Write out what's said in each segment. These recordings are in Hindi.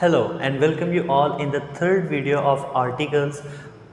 Hello and welcome you all in the third video of articles.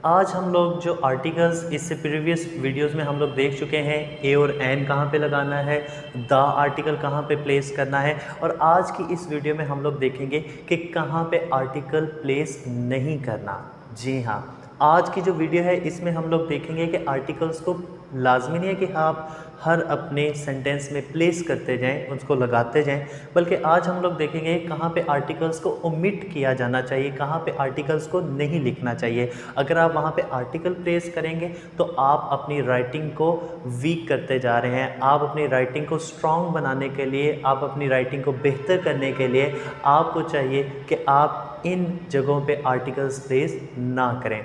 आज हम लोग जो आर्टिकल्स इससे प्रीवियस वीडियोस में हम लोग देख चुके हैं, ए और एन कहाँ पे लगाना है, द आर्टिकल कहाँ पे प्लेस करना है, और आज की इस वीडियो में हम लोग देखेंगे कि कहाँ पे आर्टिकल प्लेस नहीं करना। जी हाँ, आज की जो वीडियो है इसमें हम लोग देखेंगे कि आर्टिकल्स को लाजमी नहीं है कि आप हर अपने सेंटेंस में प्लेस करते जाएं, उसको लगाते जाएं, बल्कि आज हम लोग देखेंगे कहाँ पे आर्टिकल्स को ओमिट किया जाना चाहिए, कहाँ पे आर्टिकल्स को नहीं लिखना चाहिए। अगर आप वहाँ पे आर्टिकल प्लेस करेंगे तो आप अपनी राइटिंग को वीक करते जा रहे हैं। आप अपनी राइटिंग को स्ट्रॉन्ग बनाने के लिए, आप अपनी राइटिंग को बेहतर करने के लिए आपको चाहिए कि आप इन जगहों पे आर्टिकल्स प्लेस ना करें।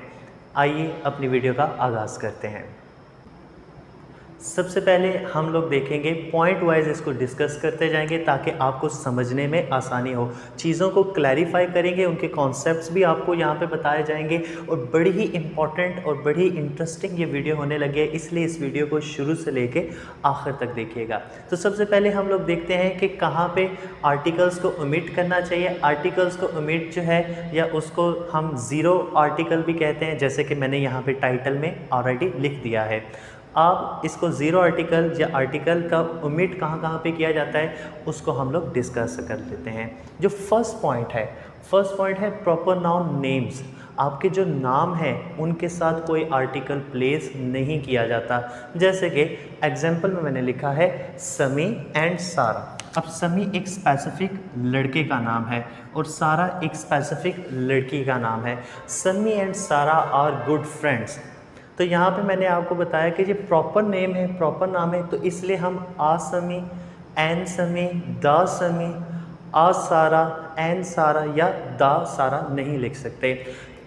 आइए अपनी वीडियो का आगाज़ करते हैं। सबसे पहले हम लोग देखेंगे पॉइंट वाइज इसको डिस्कस करते जाएंगे ताकि आपको समझने में आसानी हो। चीज़ों को क्लैरिफाई करेंगे, उनके कॉन्सेप्ट्स भी आपको यहाँ पे बताए जाएंगे और बड़ी ही इम्पॉर्टेंट और बड़ी इंटरेस्टिंग ये वीडियो होने लगी है, इसलिए इस वीडियो को शुरू से लेके आखिर तक देखिएगा। तो सबसे पहले हम लोग देखते हैं कि कहाँ पर आर्टिकल्स को ओमिट करना चाहिए। आर्टिकल्स को ओमिट जो है, या उसको हम ज़ीरो आर्टिकल भी कहते हैं, जैसे कि मैंने यहाँ पर टाइटल में ऑलरेडी लिख दिया है। आप इसको ज़ीरो आर्टिकल या आर्टिकल का ओमिट कहाँ कहाँ पे किया जाता है उसको हम लोग डिस्कस कर लेते हैं। जो फर्स्ट पॉइंट है प्रॉपर नाउन नेम्स। आपके जो नाम हैं उनके साथ कोई आर्टिकल प्लेस नहीं किया जाता। जैसे कि एग्जाम्पल में मैंने लिखा है समी एंड सारा। अब समी एक स्पेसिफिक लड़के का नाम है और सारा एक स्पेसिफिक लड़की का नाम है। समी एंड सारा आर गुड फ्रेंड्स। तो यहाँ पे मैंने आपको बताया कि ये प्रॉपर नेम है, प्रॉपर नाम है, तो इसलिए हम आ समी, एन समी, द समी, आ सारा, एन सारा या द सारा नहीं लिख सकते।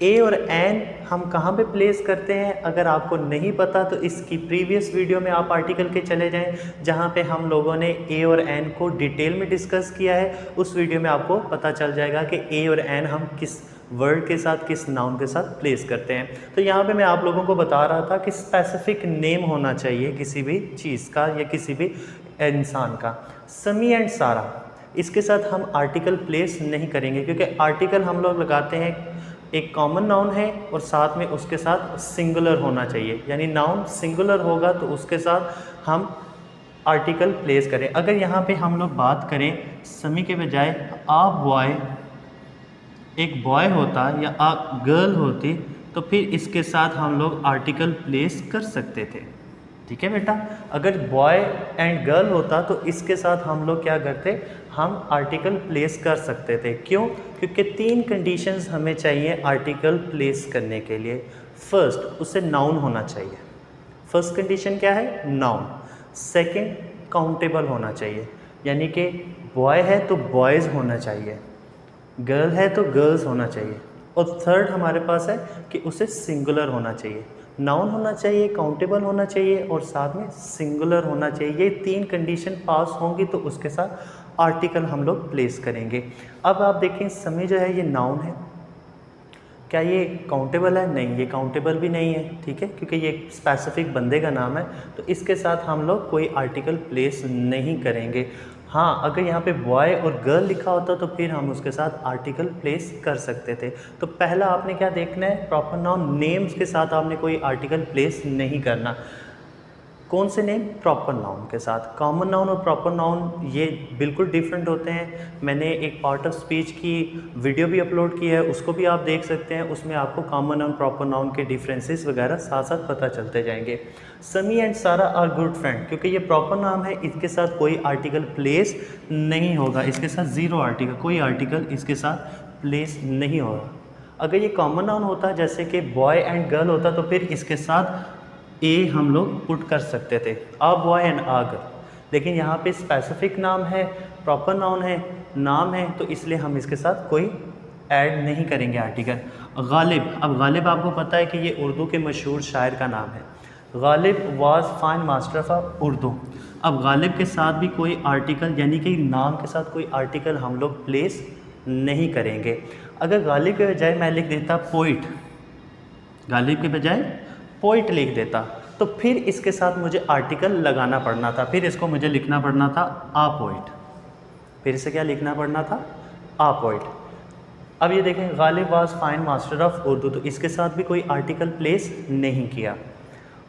ए और एन हम कहाँ पे प्लेस करते हैं, अगर आपको नहीं पता तो इसकी प्रीवियस वीडियो में आप आर्टिकल के चले जाएं, जहाँ पे हम लोगों ने ए और एन को डिटेल में डिस्कस किया है। उस वीडियो में आपको पता चल जाएगा कि ए और एन हम किस वर्ड के साथ, किस नाउन के साथ प्लेस करते हैं। तो यहाँ पे मैं आप लोगों को बता रहा था कि स्पेसिफिक नेम होना चाहिए किसी भी चीज़ का या किसी भी इंसान का। समी एंड सारा, इसके साथ हम आर्टिकल प्लेस नहीं करेंगे, क्योंकि आर्टिकल हम लोग लगाते हैं, एक कॉमन नाउन है और साथ में उसके साथ सिंगुलर होना चाहिए, यानी नाउन सिंगुलर होगा तो उसके साथ हम आर्टिकल प्लेस करें। अगर यहाँ पे हम लोग बात करें समी के बजाय आ बॉय, एक बॉय होता या आ गर्ल होती, तो फिर इसके साथ हम लोग आर्टिकल प्लेस कर सकते थे। ठीक है बेटा, अगर बॉय एंड गर्ल होता तो इसके साथ हम लोग क्या करते, हम आर्टिकल प्लेस कर सकते थे। क्यों? क्योंकि तीन कंडीशंस हमें चाहिए आर्टिकल प्लेस करने के लिए। फर्स्ट, उसे नाउन होना चाहिए। फर्स्ट कंडीशन क्या है? नाउन। सेकंड, काउंटेबल होना चाहिए, यानी कि बॉय है तो बॉयज़ होना चाहिए, गर्ल है तो गर्ल्स होना चाहिए, और थर्ड हमारे पास है कि उसे सिंगुलर होना चाहिए। नाउन होना चाहिए, काउंटेबल होना चाहिए और साथ में सिंगुलर होना चाहिए। ये तीन कंडीशन पास होंगी तो उसके साथ आर्टिकल हम लोग प्लेस करेंगे। अब आप देखें समी जो है ये नाउन है, क्या ये काउंटेबल है? नहीं, ये काउंटेबल भी नहीं है। ठीक है, क्योंकि ये एक स्पेसिफिक बंदे का नाम है, तो इसके साथ हम लोग कोई आर्टिकल प्लेस नहीं करेंगे। हाँ, अगर यहाँ पे बॉय और गर्ल लिखा होता तो फिर हम उसके साथ आर्टिकल प्लेस कर सकते थे। तो पहला आपने क्या देखना है, प्रॉपर नाउन नेम्स के साथ आपने कोई आर्टिकल प्लेस नहीं करना। कौन से नेम? प्रॉपर नाउन के साथ। कॉमन नाउन और प्रॉपर नाउन ये बिल्कुल डिफरेंट होते हैं। मैंने एक पार्ट ऑफ स्पीच की वीडियो भी अपलोड की है, उसको भी आप देख सकते हैं। उसमें आपको कॉमन नाउन, प्रॉपर नाउन के डिफरेंसेस वगैरह साथ साथ पता चलते जाएंगे। समी एंड सारा आर गुड फ्रेंड, क्योंकि ये प्रॉपर नाम है, इसके साथ कोई आर्टिकल प्लेस नहीं होगा। इसके साथ ज़ीरो आर्टिकल, कोई आर्टिकल इसके साथ प्लेस नहीं होगा। अगर ये कॉमन नाउन होता, जैसे कि बॉय एंड गर्ल होता, तो फिर इसके साथ ए हम लोग पुट कर सकते थे, a boy and a girl. लेकिन यहाँ पे स्पेसिफिक नाम है, प्रॉपर नाउन है, नाम है, तो इसलिए हम इसके साथ कोई ऐड नहीं करेंगे आर्टिकल। गालिब, अब गालिब आपको पता है कि ये उर्दू के मशहूर शायर का नाम है। Ghalib was fine master of Urdu. अब गालिब के साथ भी कोई आर्टिकल, यानी कि नाम के साथ कोई आर्टिकल हम लोग प्लेस नहीं करेंगे। अगर गालिब के बजाय मैं लिख देता पोइट, गालिब के बजाय पोइट लिख देता, तो फिर इसके साथ मुझे आर्टिकल लगाना पड़ना था, फिर इसको मुझे लिखना पड़ना था आ पोइट। फिर से क्या लिखना पड़ना था? A poet. अब ये देखें, Ghalib was fine master of Urdu, तो इसके साथ भी कोई आर्टिकल प्लेस नहीं किया।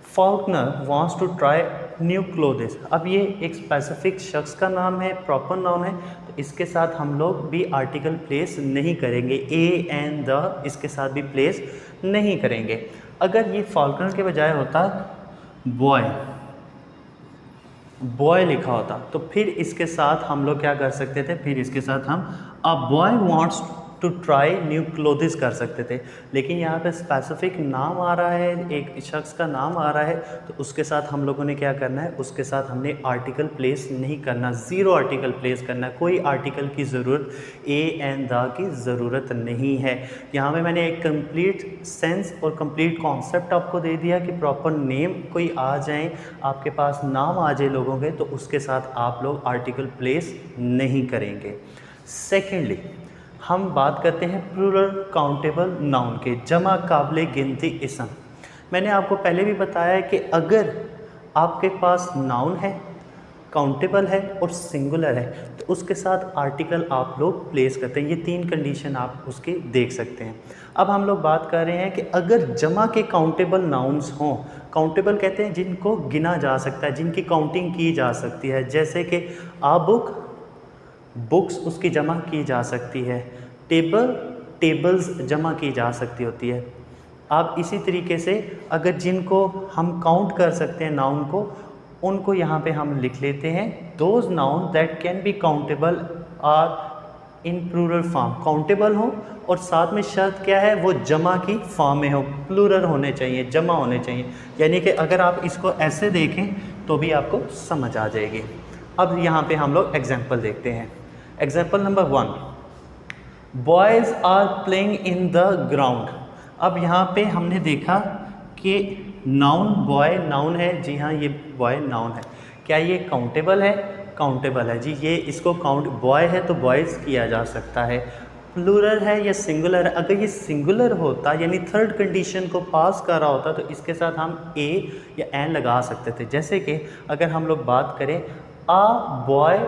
Faulkner wants to try new clothes, अब ये एक स्पेसिफिक शख्स का नाम है, प्रॉपर नाउन है, तो इसके साथ हम लोग भी आर्टिकल प्लेस नहीं करेंगे। ए एंड द इसके साथ भी प्लेस नहीं करेंगे। अगर ये फॉल्कनर के बजाय होता बॉय, बॉय लिखा होता, तो फिर इसके साथ हम लोग क्या कर सकते थे, फिर इसके साथ हम a boy wants to try new clothes कर सकते थे। लेकिन यहाँ पे स्पेसिफिक नाम आ रहा है, एक शख्स का नाम आ रहा है, तो उसके साथ हम लोगों ने क्या करना है, उसके साथ हमने आर्टिकल प्लेस नहीं करना, ज़ीरो आर्टिकल प्लेस करना है। कोई आर्टिकल की ज़रूरत, ए एंड द की ज़रूरत नहीं है। यहाँ पे मैंने एक कंप्लीट सेंस और कंप्लीट कॉन्सेप्ट आपको दे दिया कि प्रॉपर नेम कोई आ जाए, आपके पास नाम आ जाए लोगों के, तो उसके साथ आप लोग आर्टिकल प्लेस नहीं करेंगे। सेकेंडली हम बात करते हैं प्लूरल काउंटेबल नाउन के, जमा काबिल गिनती इसम। मैंने आपको पहले भी बताया है कि अगर आपके पास नाउन है, काउंटेबल है और सिंगुलर है, तो उसके साथ आर्टिकल आप लोग प्लेस करते हैं। ये तीन कंडीशन आप उसके देख सकते हैं। अब हम लोग बात कर रहे हैं कि अगर जमा के काउंटेबल नाउन्स हों, काउंटेबल कहते हैं जिनको गिना जा सकता है, जिनकी काउंटिंग की जा सकती है, जैसे कि आ बुक, बुक्स उसकी जमा की जा सकती है, टेबल, टेबल्स जमा की जा सकती होती है। आप इसी तरीके से अगर जिनको हम काउंट कर सकते हैं नाउन को, उनको यहाँ पे हम लिख लेते हैं, those noun that can be countable or in plural form, countable हो और साथ में शर्त क्या है, वो जमा की फॉर्म में हो, प्लूरल होने चाहिए, जमा होने चाहिए। यानी कि अगर आप इसको ऐसे देखें तो भी आपको समझ आ जाएगी। अब यहाँ पे हम लोग एग्जाम्पल देखते हैं। Example number 1, boys are playing in the ground. अब यहाँ पे हमने देखा कि नाउन बॉय नाउन है, जी हाँ ये बॉय नाउन है। क्या ये काउंटेबल है? काउंटेबल है जी, ये इसको काउंट, बॉय है तो बॉयज़ किया जा सकता है। प्लूरल है या सिंगुलर है? अगर ये सिंगुलर होता यानी थर्ड कंडीशन को पास कर रहा होता तो इसके साथ हम ए या एन लगा सकते थे। जैसे कि अगर हम लोग बात करें, आ boy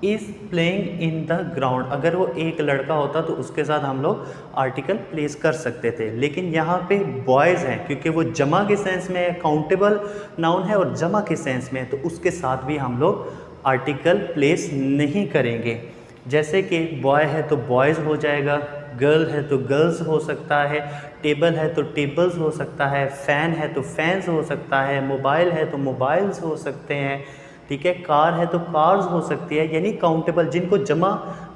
is playing in the ground, अगर वो एक लड़का होता तो उसके साथ हम लोग आर्टिकल प्लेस कर सकते थे। लेकिन यहाँ पे बॉयज़ हैं, क्योंकि वो जमा के सेंस में है, काउंटेबल नाउन है और जमा के सेंस में है, तो उसके साथ भी हम लोग आर्टिकल प्लेस नहीं करेंगे। जैसे कि बॉय है तो बॉयज़ हो जाएगा, गर्ल है तो गर्ल्स हो सकता है, टेबल है तो टेबल्स हो सकता है, फ़ैन है तो फैंस हो सकता है, मोबाइल है तो मोबाइल्स हो सकते हैं, ठीक है, कार है तो कार्स हो सकती है। यानी काउंटेबल, जिनको जमा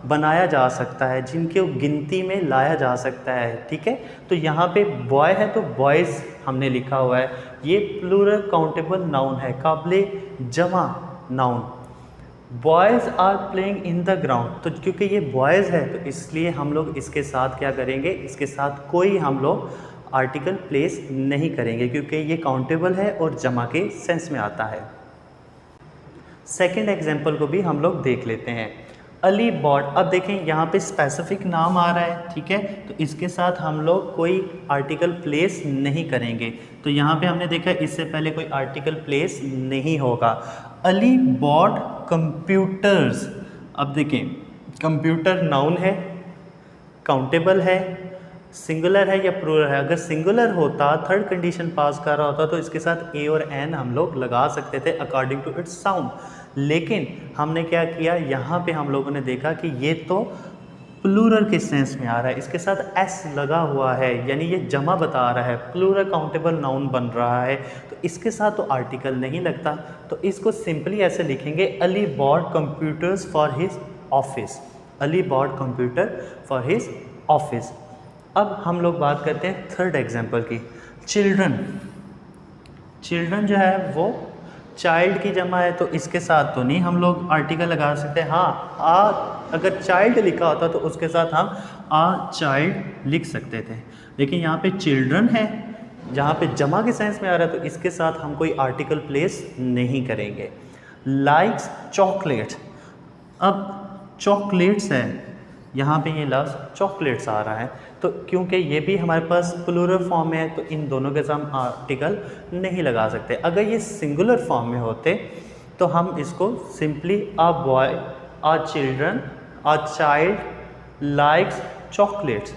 बनाया जा सकता है, जिनके गिनती में लाया जा सकता है, ठीक है। तो यहाँ पे बॉय है तो बॉयज़ हमने लिखा हुआ है, ये प्लूरल काउंटेबल नाउन है, काबिल जमा noun. Boys are playing in the ground, तो क्योंकि ये बॉयज़ है तो इसलिए हम लोग इसके साथ क्या करेंगे, इसके साथ कोई हम लोग आर्टिकल प्लेस नहीं करेंगे, क्योंकि ये काउंटेबल है और जमा के सेंस में आता है। सेकेंड एग्जाम्पल को भी हम लोग देख लेते हैं। अली बॉट, अब देखें यहाँ पे स्पेसिफिक नाम आ रहा है, ठीक है, तो इसके साथ हम लोग कोई आर्टिकल प्लेस नहीं करेंगे। तो यहाँ पे हमने देखा इससे पहले कोई आर्टिकल प्लेस नहीं होगा। अली बॉट कंप्यूटर्स, अब देखें कंप्यूटर नाउन है, काउंटेबल है, सिंगुलर है या प्लूरल है? अगर सिंगुलर होता, थर्ड कंडीशन पास कर रहा होता, तो इसके साथ ए और एन हम लोग लगा सकते थे अकॉर्डिंग टू इट्स साउंड। लेकिन हमने क्या किया, यहाँ पे हम लोगों ने देखा कि ये तो प्लूरल के सेंस में आ रहा है, इसके साथ एस लगा हुआ है, यानी ये जमा बता रहा है, प्लूरल काउंटेबल नाउन बन रहा है, तो इसके साथ तो आर्टिकल नहीं लगता। तो इसको सिंपली ऐसे लिखेंगे, Ali bought computers for his office, Ali bought computer for his office. अब हम लोग बात करते हैं थर्ड एग्जाम्पल की, चिल्ड्रन। चिल्ड्रन जो है वो चाइल्ड की जमा है, तो इसके साथ तो नहीं हम लोग आर्टिकल लगा सकते। हाँ, अगर चाइल्ड लिखा होता तो उसके साथ हम आ चाइल्ड लिख सकते थे, लेकिन यहाँ पे चिल्ड्रन है, जहाँ पे जमा के सेंस में आ रहा है, तो इसके साथ हम कोई आर्टिकल प्लेस नहीं करेंगे। लाइक्स चॉकलेट्स, अब चॉकलेट्स है, यहाँ पे ये लफ्ज़ चॉकलेट्स आ रहा है, तो क्योंकि ये भी हमारे पास प्लूरल फॉर्म में है, तो इन दोनों के साथ हम आर्टिकल नहीं लगा सकते। अगर ये सिंगुलर फॉर्म में होते तो हम इसको simply a boy, a children, a child, likes chocolates.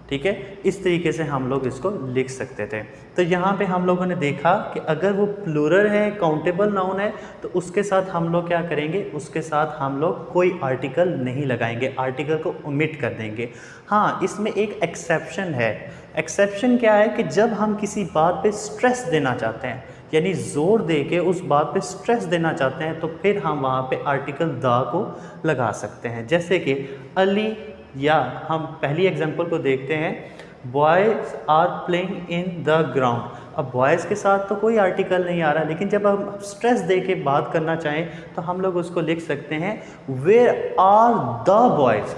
ठीक है, इस तरीके से हम लोग इसको लिख सकते थे। तो यहाँ पे हम लोगों ने देखा कि अगर वो प्लूरल है, काउंटेबल नाउन है, तो उसके साथ हम लोग क्या करेंगे, उसके साथ हम लोग कोई आर्टिकल नहीं लगाएंगे, आर्टिकल को ओमिट कर देंगे। हाँ, इसमें एक एक्सेप्शन है। एक्सेप्शन क्या है कि जब हम किसी बात पे स्ट्रेस देना चाहते हैं, यानी ज़ोर दे के उस बात पे स्ट्रेस देना चाहते हैं, तो फिर हम वहाँ पे आर्टिकल द को लगा सकते हैं। जैसे कि अली, या हम पहली एग्जांपल को देखते हैं, boys are playing in the ground. अब बॉयज़ के साथ तो कोई आर्टिकल नहीं आ रहा, लेकिन जब हम स्ट्रेस दे के बात करना चाहें तो हम लोग उसको लिख सकते हैं where are the boys,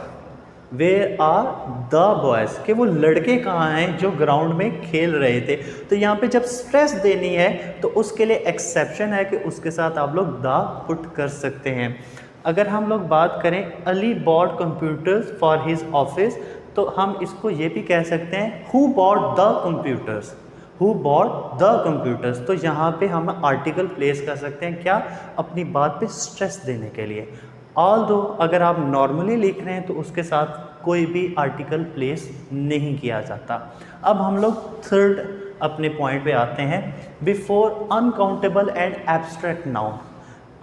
where are the boys, कि वो लड़के कहाँ हैं जो ग्राउंड में खेल रहे थे। तो यहाँ पे जब स्ट्रेस देनी है तो उसके लिए एक्सेप्शन है कि उसके साथ आप लोग द पुट कर सकते हैं। अगर हम लोग बात करें Ali bought computers for his office, तो हम इसको ये भी कह सकते हैं who bought the computers, who bought the computers. तो यहाँ पे हम आर्टिकल प्लेस कर सकते हैं, क्या, अपनी बात पे स्ट्रेस देने के लिए। ऑल दो अगर आप नॉर्मली लिख रहे हैं तो उसके साथ कोई भी आर्टिकल प्लेस नहीं किया जाता। अब हम लोग थर्ड अपने पॉइंट पे आते हैं, before uncountable and abstract noun.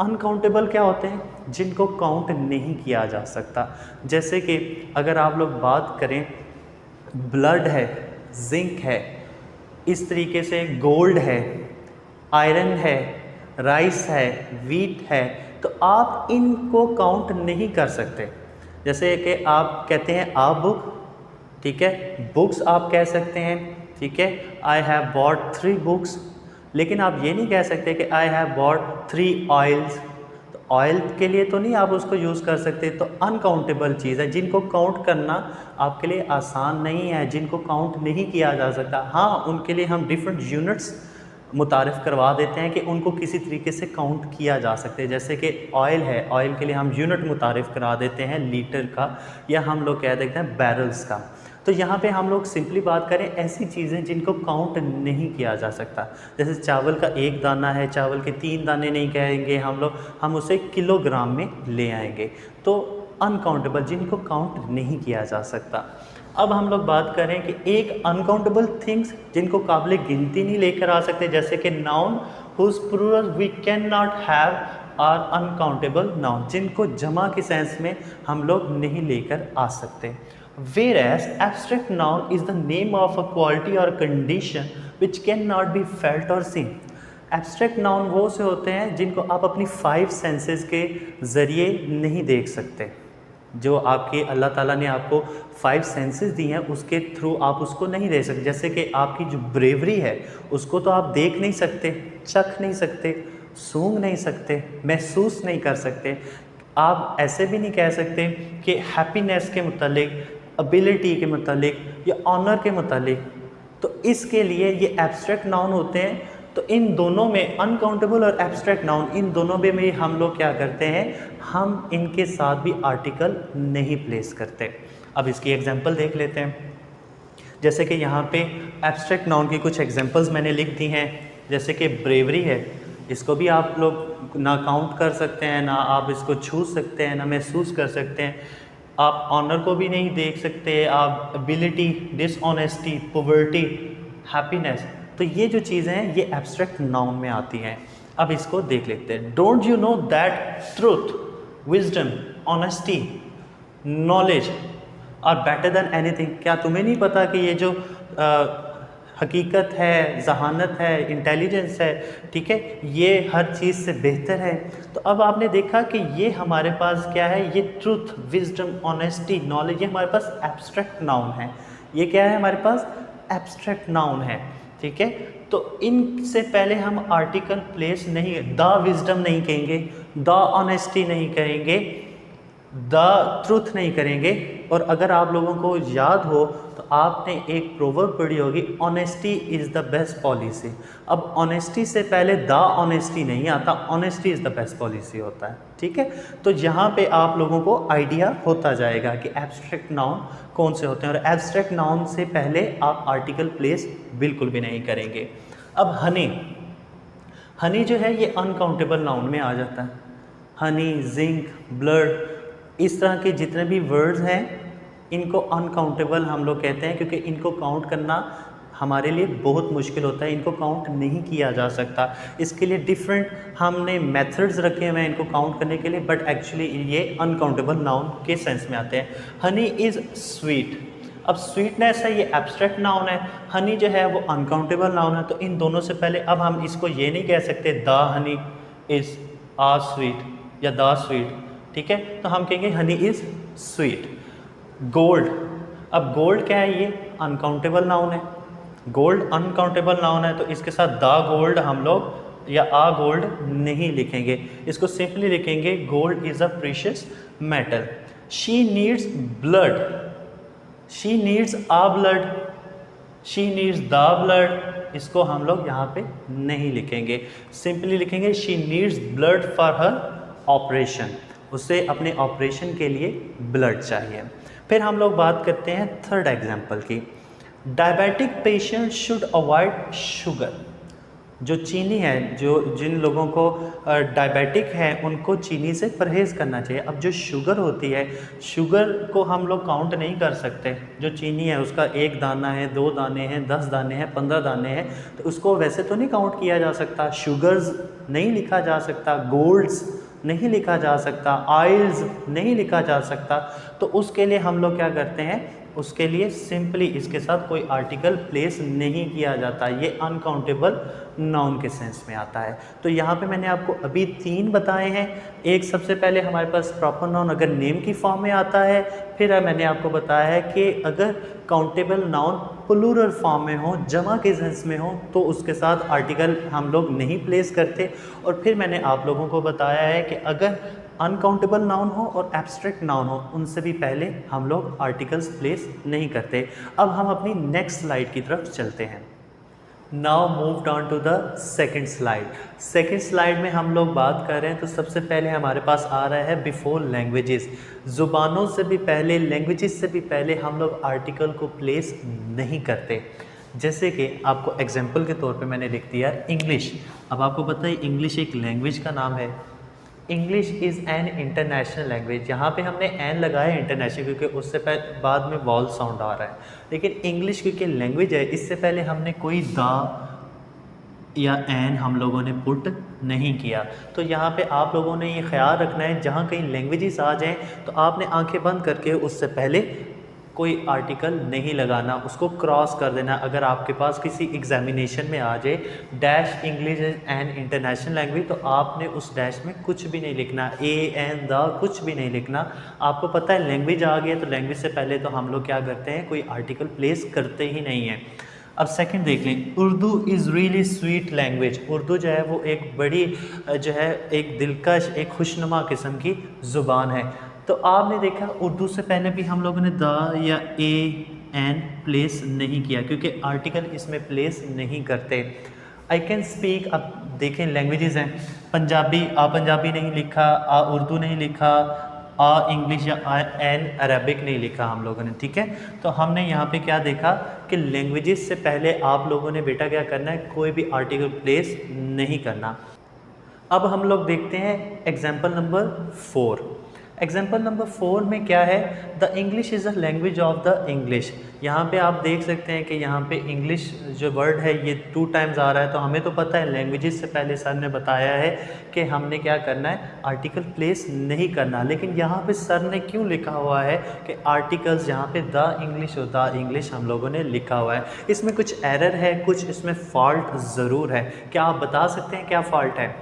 Uncountable क्या होते हैं, जिनको काउंट नहीं किया जा सकता। जैसे कि अगर आप लोग बात करें, ब्लड है, जिंक है, इस तरीके से गोल्ड है, आयरन है, राइस है, वीट है, तो आप इनको काउंट नहीं कर सकते। जैसे कि आप कहते हैं आ बुक, ठीक है, बुक्स आप कह सकते हैं, ठीक है, आई हैव बॉट 3 बुक्स, लेकिन आप ये नहीं कह सकते कि आई हैव बॉट 3 ऑयल्स। तो ऑयल के लिए तो नहीं आप उसको यूज़ कर सकते। तो अनकाउंटेबल चीज़ है, जिनको काउंट करना आपके लिए आसान नहीं है, जिनको काउंट नहीं किया जा सकता। हाँ, उनके लिए हम डिफरेंट यूनिट्स मुतारिफ़ करवा देते हैं कि उनको किसी तरीके से काउंट किया जा सकते हैं। जैसे कि ऑयल है, ऑयल के लिए हम यूनिट मुतारिफ़ करा देते हैं लीटर का, या हम लोग कह देते हैं बैरल्स का। तो यहाँ पे हम लोग सिंपली बात करें ऐसी चीज़ें जिनको काउंट नहीं किया जा सकता। जैसे चावल का 1 दाना है, चावल के 3 दाने नहीं कहेंगे हम लोग, हम उसे किलोग्राम में ले आएंगे। तो अनकाउंटेबल, जिनको काउंट नहीं किया जा सकता। अब हम लोग बात करें कि एक अनकाउंटेबल थिंग्स जिनको काबिल गिनती नहीं लेकर आ सकते, जैसे कि noun whose plural we can not have are uncountable noun, जिनको जमा के सेंस में हम लोग नहीं लेकर आ सकते। Whereas abstract noun is the name of a quality or condition which cannot be felt or seen. Abstract noun वो से होते हैं जिनको आप अपनी 5 सेंसेस के ज़रिए नहीं देख सकते। जो आपके अल्लाह ताला ने आपको 5 सेंसेस दी हैं, उसके थ्रू आप उसको नहीं दे सकते। जैसे कि आपकी जो ब्रेवरी है, उसको तो आप देख नहीं सकते, चख नहीं सकते, सूंघ नहीं सकते, महसूस नहीं कर सकते। आप ऐसे भी नहीं कह सकते कि हैप्पीनेस के मुतालिक, एबिलिटी के मुतालिक या ऑनर के मुतालिक। तो इसके लिए ये एब्स्ट्रैक्ट नाउन होते हैं। तो इन दोनों में, अनकाउंटेबल और एब्स्ट्रैक्ट नाउन, इन दोनों में हम लोग क्या करते हैं, हम इनके साथ भी आर्टिकल नहीं प्लेस करते। अब इसकी एग्जांपल देख लेते हैं। जैसे कि यहाँ पे एब्स्ट्रैक्ट नाउन की कुछ एग्जांपल्स मैंने लिख दी हैं। जैसे कि ब्रेवरी है, इसको भी आप लोग ना काउंट कर सकते हैं, ना आप इसको छू सकते हैं, ना महसूस कर सकते हैं। आप ऑनर को भी नहीं देख सकते, आप एबिलिटी, डिसऑनेस्टी, पॉवर्टी, हैप्पीनेस, तो ये जो चीज़ें हैं ये एब्स्ट्रैक्ट नाउन में आती हैं। अब इसको देख लेते हैं। Don't you know that truth, wisdom, honesty, knowledge are better than anything. क्या तुम्हें नहीं पता कि ये जो हकीकत है, जहानत है, इंटेलिजेंस है, ठीक है, ये हर चीज़ से बेहतर है। तो अब आपने देखा कि ये हमारे पास क्या है, ये ट्रूथ, विजडम, ऑनेस्टी, नॉलेज, ये हमारे पास एब्स्ट्रैक्ट नाउन है। ये क्या है, हमारे पास एब्स्ट्रैक्ट नाउन है, ठीक है। तो इनसे पहले हम आर्टिकल प्लेस नहीं, द विजडम नहीं कहेंगे, द ऑनेस्टी नहीं कहेंगे, द ट्रूथ नहीं करेंगे। और अगर आप लोगों को याद हो तो आपने एक प्रोवर्ब पढ़ी होगी, honesty is the best policy. अब ऑनेस्टी से पहले द ऑनेस्टी नहीं आता, honesty is the best policy होता है, ठीक है। तो यहाँ पे आप लोगों को आइडिया होता जाएगा कि एब्स्ट्रैक्ट नाउन कौन से होते हैं, और एब्स्ट्रैक्ट नाउन से पहले आप आर्टिकल प्लेस बिल्कुल भी नहीं करेंगे। अब हनी, हनी जो है ये अनकाउंटेबल नाउन में आ जाता है। हनी, जिंक, ब्लड, इस तरह के जितने भी वर्ड्स हैं इनको अनकाउंटेबल हम लोग कहते हैं, क्योंकि इनको काउंट करना हमारे लिए बहुत मुश्किल होता है, इनको काउंट नहीं किया जा सकता। इसके लिए डिफरेंट हमने मेथड्स रखे हुए हैं इनको काउंट करने के लिए, बट एक्चुअली ये अनकाउंटेबल नाउन के सेंस में आते हैं। Honey is sweet. अब स्वीटनेस है ये एब्स्ट्रैक्ट नाउन है, हनी जो है वो अनकाउंटेबल नाउन है। तो इन दोनों से पहले अब हम इसको ये नहीं कह सकते the honey is a sweet या द स्वीट, ठीक है, तो हम कहेंगे हनी इज़ स्वीट। गोल्ड, अब गोल्ड क्या है, ये अनकाउंटेबल नाउन है, गोल्ड अनकाउंटेबल नाउन है, तो इसके साथ द गोल्ड हम लोग या आ गोल्ड नहीं लिखेंगे, इसको सिंपली लिखेंगे gold is a precious metal. She needs blood, she needs a blood, she needs the blood, इसको हम लोग यहाँ पे नहीं लिखेंगे, सिंपली लिखेंगे she needs blood for her operation, उसे अपने ऑपरेशन के लिए ब्लड चाहिए। फिर हम लोग बात करते हैं थर्ड एग्जाम्पल की। Diabetic patient should avoid sugar. जो चीनी है, जो जिन लोगों को डायबिटिक है उनको चीनी से परहेज़ करना चाहिए। अब जो शुगर होती है, शुगर को हम लोग काउंट नहीं कर सकते। जो चीनी है उसका 1 दाना है, 2 दाने हैं, 10 दाने हैं, 15 दाने हैं, तो उसको वैसे तो नहीं काउंट किया जा सकता। शुगर्स नहीं लिखा जा सकता, गोल्ड्स नहीं लिखा जा सकता, ऑयल्स नहीं लिखा जा सकता। तो उसके लिए हम लोग क्या करते हैं, उसके लिए सिंपली इसके साथ कोई आर्टिकल प्लेस नहीं किया जाता, ये अनकाउंटेबल नाउन के सेंस में आता है। तो यहाँ पे मैंने आपको अभी 3 बताए हैं। एक सबसे पहले हमारे पास प्रॉपर नाउन अगर नेम की फॉर्म में आता है, फिर मैंने आपको बताया है कि अगर काउंटेबल नाउन प्लूरल फॉर्म में हो, जमा के सेंस में हो, तो उसके साथ आर्टिकल हम लोग नहीं प्लेस करते। और फिर मैंने आप लोगों को बताया है कि अगर अनकाउंटेबल नाउन हो और एब्स्ट्रैक्ट नाउन हो, उनसे भी पहले हम लोग आर्टिकल्स प्लेस नहीं करते। अब हम अपनी नेक्स्ट स्लाइड की तरफ चलते हैं। Now move down to the second slide. Second slide में हम लोग बात कर रहे हैं, तो सबसे पहले हमारे पास आ रहा है बिफोर लैंग्वेजेस। ज़ुबानों से भी पहले, लैंग्वेजेस से भी पहले हम लोग आर्टिकल को प्लेस नहीं करते। जैसे कि आपको एग्जाम्पल के तौर पे मैंने लिख दिया इंग्लिश। अब आपको पता है इंग्लिश एक लैंग्वेज का नाम है। English is an international language. यहाँ पे हमने एन लगाया इंटरनेशनल, क्योंकि उससे पहले बाद में वॉल साउंड आ रहा है, लेकिन इंग्लिश क्योंकि लैंग्वेज है, इससे पहले हमने कोई द या एन हम लोगों ने पुट नहीं किया। तो यहाँ पे आप लोगों ने ये ख्याल रखना है, जहाँ कहीं लैंग्वेजेस आ जाएँ तो आपने आंखें बंद करके उससे पहले कोई आर्टिकल नहीं लगाना, उसको क्रॉस कर देना। अगर आपके पास किसी एग्जामिनेशन में आ जाए dash English is an international language, तो आपने उस डैश में कुछ भी नहीं लिखना, ए एन द कुछ भी नहीं लिखना। आपको पता है लैंग्वेज आ गया, तो लैंग्वेज से पहले तो हम लोग क्या करते हैं, कोई आर्टिकल प्लेस करते ही नहीं हैं। अब सेकंड देख लें, Urdu is really sweet language. Urdu जो है वो एक बड़ी जो है एक दिलकश, एक खुशनुमा किस्म की ज़ुबान है। तो आपने देखा उर्दू से पहले भी हम लोगों ने द या ए एन प्लेस नहीं किया, क्योंकि आर्टिकल इसमें प्लेस नहीं करते। आई कैन स्पीक, अब देखें लैंग्वेजेस हैं, पंजाबी आ पंजाबी नहीं लिखा, आ उर्दू नहीं लिखा, आ इंग्लिश या आ एन अरबिक नहीं लिखा हम लोगों ने, ठीक है। तो हमने यहाँ पे क्या देखा कि लैंग्वेजेस से पहले आप लोगों ने बेटा क्या करना है, कोई भी आर्टिकल प्लेस नहीं करना। अब हम लोग देखते हैं एग्जाम्पल नंबर 4। एग्जाम्पल नंबर 4 में क्या है, the English is a language of the English. यहाँ पे आप देख सकते हैं कि यहाँ पे इंग्लिश जो वर्ड है ये 2 टाइम्स आ रहा है। तो हमें तो पता है लैंग्वेजेस से पहले सर ने बताया है कि हमने क्या करना है, आर्टिकल प्लेस नहीं करना। लेकिन यहाँ पे सर ने क्यों लिखा हुआ है कि आर्टिकल्स, यहाँ पे द इंग्लिश और द इंग्लिश हम लोगों ने लिखा हुआ है। इसमें कुछ एरर है, कुछ इसमें फॉल्ट ज़रूर है। क्या आप बता सकते हैं क्या फ़ॉल्ट है?